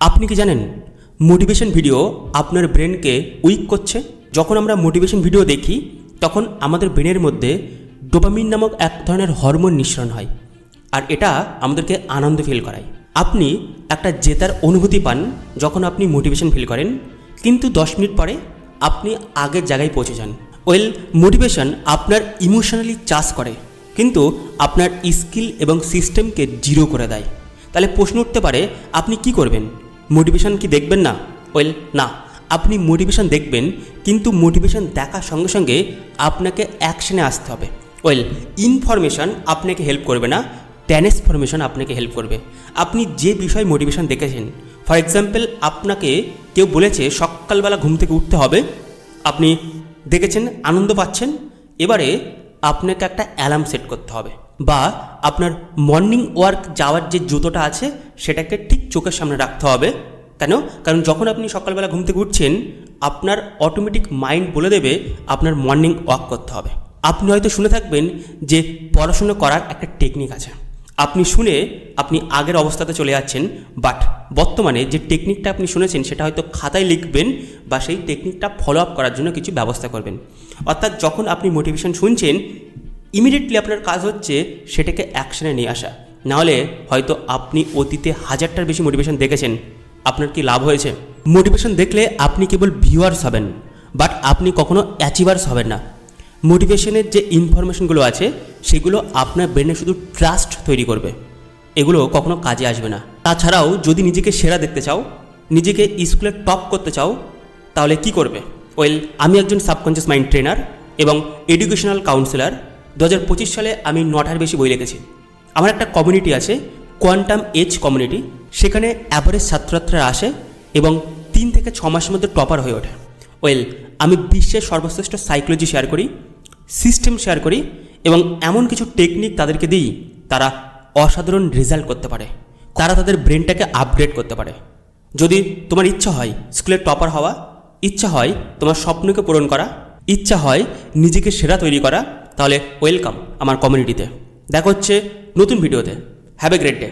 আপনি কি জানেন মোটিভেশন ভিডিও আপনার ব্রেনকে উইক করছে? যখন আমরা মোটিভেশন ভিডিও দেখি তখন আমাদের ব্রেনের মধ্যে ডোপামিন নামক এক ধরনের হরমোন নিঃসরণ হয়, আর এটা আমাদেরকে আনন্দ ফিল করায়। আপনি একটা জেতার অনুভূতি পান যখন আপনি মোটিভেশন ফিল করেন, কিন্তু 10 মিনিট পরে আপনি আগের জায়গায় পৌঁছে যান। মোটিভেশন আপনার ইমোশনালি চার্জ করে, কিন্তু আপনার স্কিল এবং সিস্টেমকে জিরো করে দেয়। তাহলে প্রশ্ন উঠতে পারে, আপনি কি করবেন? মোটিভেশন কি দেখবেন না? না, আপনি মোটিভেশন দেখবেন, কিন্তু মোটিভেশন দেখার সঙ্গে সঙ্গে আপনাকে অ্যাকশনে আসতে হবে। ইনফরমেশন আপনাকে হেল্প করবে না, ট্রান্সফরমেশন আপনাকে হেল্প করবে। আপনি যে বিষয় মোটিভেশন দেখেছেন, ফর এক্সাম্পল আপনাকে কেউ বলেছে সকালবেলা ঘুম থেকে উঠতে হবে, আপনি দেখেছেন আনন্দ পাচ্ছেন, এবারে আপনাকে একটা অ্যালার্ম সেট করতে হবে, বা আপনার মর্নিং ওয়ার্ক যাওয়ার যে জুতোটা আছে সেটাকে ঠিক চোখের সামনে রাখতে হবে। কেন? কারণ যখন আপনি সকালবেলা ঘুম থেকে উঠছেন, আপনার অটোমেটিক মাইন্ড বলে দেবে আপনার মর্নিং ওয়াক করতে হবে। আপনি হয়তো শুনে থাকবেন যে পড়াশুনো করার একটা টেকনিক আছে, আপনি শুনে আপনি আগের অবস্থাতে চলে যাচ্ছেন, বাট বর্তমানে যে টেকনিকটা আপনি শুনেছেন সেটা হয়তো খাতায় লিখবেন, বা সেই টেকনিকটা ফলো আপ করার জন্য কিছু ব্যবস্থা করবেন। অর্থাৎ যখন আপনি মোটিভেশন শুনছেন, ইমিডিয়েটলি আপনার কাজ হচ্ছে সেটাকে অ্যাকশনে নিয়ে আসা। নাহলে হয়তো আপনি অতীতে 1000টার বেশি মোটিভেশন দেখেছেন, আপনার কি লাভ হয়েছে? মোটিভেশন দেখলে আপনি কেবল ভিউয়ার্স হবেন, বাট আপনি কখনো অ্যাচিভার্স হবেন না। মোটিভেশনের যে ইনফরমেশনগুলো আছে সেগুলো আপনার ব্রেনে শুধু ট্রাস্ট তৈরি করবে, এগুলো কখনো কাজে আসবে না। তাছাড়াও যদি নিজেকে সেরা দেখতে চাও, নিজেকে স্কুলে টপ করতে চাও, তাহলে কি করবে? আমি একজন সাবকনশিয়াস মাইন্ড ট্রেনার এবং এডুকেশনাল কাউন্সিলর। 2025 সালে আমি 9টার বেশি বই লিখেছি। আমার একটা কমিউনিটি আছে, কোয়ান্টাম এজ কমিউনিটি। সেখানে অ্যাভারেজ ছাত্রছাত্রীরা আসে এবং 3 থেকে 6 মাসের মধ্যে টপার হয়ে ওঠে। আমি বিশ্বের সর্বশ্রেষ্ঠ সাইকোলজি শেয়ার করি, সিস্টেম শেয়ার করি, এবং এমন কিছু টেকনিক তাদেরকে দিই, তারা অসাধারণ রেজাল্ট করতে পারে, তারা তাদের ব্রেনটাকে আপগ্রেড করতে পারে। যদি তোমার ইচ্ছা হয় স্কুলে টপার হওয়া, ইচ্ছা হয় তোমার স্বপ্নকে পূরণ করা, ইচ্ছা হয় নিজেকে সেরা তৈরি করা, তাহলে ওয়েলকাম আমার কমিউনিটিতে। দেখা হচ্ছে নতুন ভিডিওতে। Have a great day.